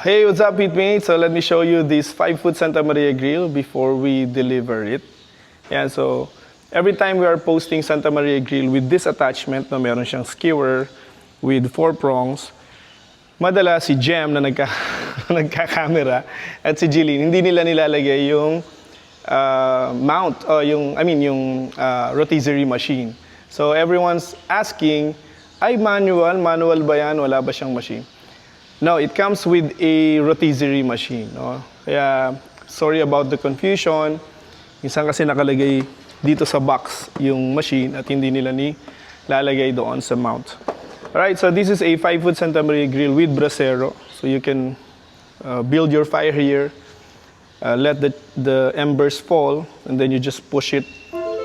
Hey, what's up, Pitmates? So let me show you this 5-foot Santa Maria grill before we deliver it. Yeah, so every time we are posting Santa Maria grill with this attachment na meron siyang skewer with 4 prongs, madalas si Jem na nagka-camera at si Jillian, hindi nila nilalagay yung mount o yung rotisserie machine. So everyone's asking, ay manual ba yan? Wala ba siyang machine? No, it comes with a rotisserie machine. No? Kaya, sorry about the confusion. Minsan kasi nakalagay dito sa box yung machine at hindi nila lalagay doon sa mount. Alright, so this is a 5-foot Santa Maria grill with brasero. So you can build your fire here, let the embers fall, and then you just push it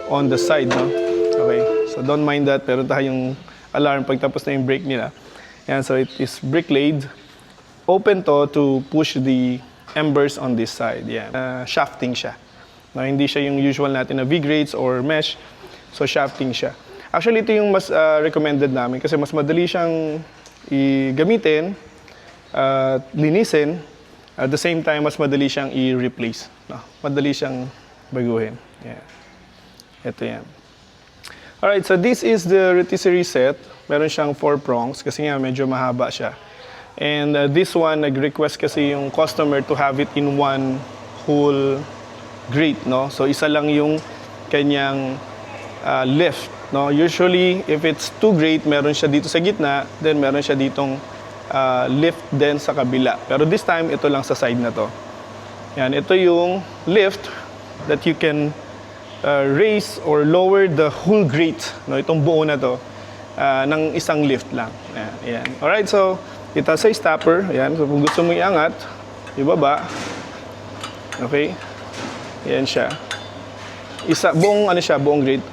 on the side. No? Okay, so don't mind that. Pero tayong alarm pag tapos na yung break nila. Yan, so it is brick-laid. Open to push the embers on this side. Yeah. Shafting siya. No, hindi siya yung usual natin na V-grates or mesh. So shafting siya. Actually, ito yung mas recommended namin kasi mas madali siyang gamitin, linisin. At the same time, mas madali siyang i-replace. No, madali siyang baguhin. Yeah. Ito yan. Alright, so this is the rotisserie set. Meron siyang 4 prongs kasi nga medyo mahaba siya. And this one, nag-request kasi yung customer to have it in one whole grate, no? So isa lang yung kanyang lift, no? Usually, if it's 2 grate, meron siya dito sa gitna, then meron siya ditong lift din sa kabila. Pero this time, ito lang sa side na to. Yan, ito yung lift that you can raise or lower the whole grate, no? Itong buo na to, ng isang lift lang. Yan. Alright, so it has a stopper. Ayan. So, kung gusto mo iangat, ibaba. Okay. Ayan siya. Buong grate.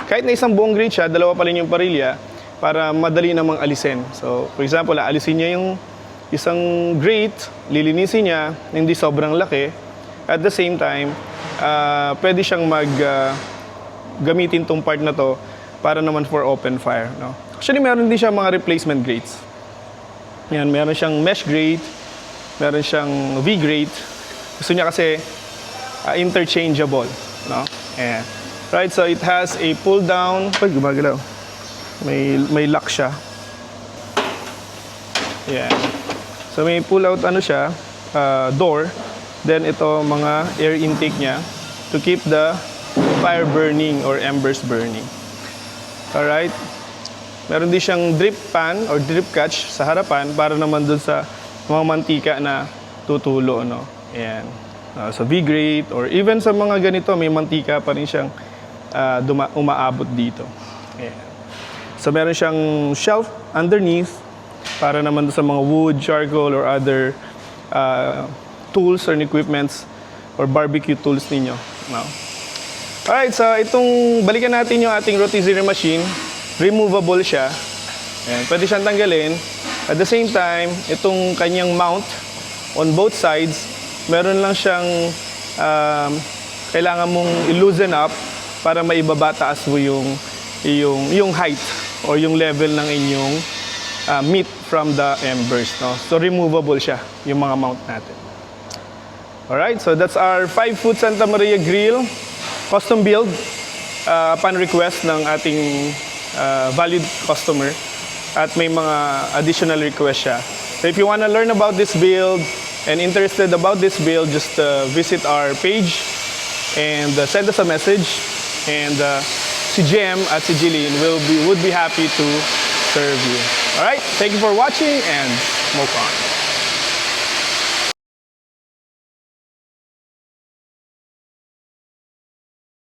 Kahit na isang buong grate siya, dalawa pa rin yung parilya para madali namang alisin. So, for example, alisin niya yung isang grate, lilinisin niya, hindi sobrang laki. At the same time, pwede siyang gamitin tong part na to para naman for open fire. No? Actually, meron din siya mga replacement grates. Yan, meron siyang mesh grate, meron siyang V-grate. Gusto niya kasi interchangeable, no? Ayan. Right, so it has a pull down. Ay, gumagalaw. May lock siya. Yan. So may pull out siya, door. Then ito mga air intake niya to keep the fire burning or embers burning. All right. Meron din siyang drip pan or drip catch sa harapan para naman dun sa mga mantika na tutulo, no? Ayan. Sa V-grate or even sa mga ganito, may mantika pa rin siyang umaabot dito. Ayan. So meron siyang shelf underneath para naman sa mga wood, charcoal, or other tools or equipments or barbecue tools ninyo. No? Alright, so balikan natin yung ating rotisserie machine. Removable siya. Ayan, pwede siyang tanggalin. At the same time, itong kanyang mount on both sides, meron lang siyang kailangan mong i-loosen up para maibaba taas mo yung height or yung level ng inyong meat from the embers. No? So removable siya, yung mga mount natin. Alright, so that's our 5-foot Santa Maria grill. Custom build upon request ng ating valued customer at may mga additional request siya. So if you want to learn about this build and interested about this build, just visit our page and send us a message, and si Jem at si Jillian would be happy to serve you. Alright, thank you for watching and smoke on.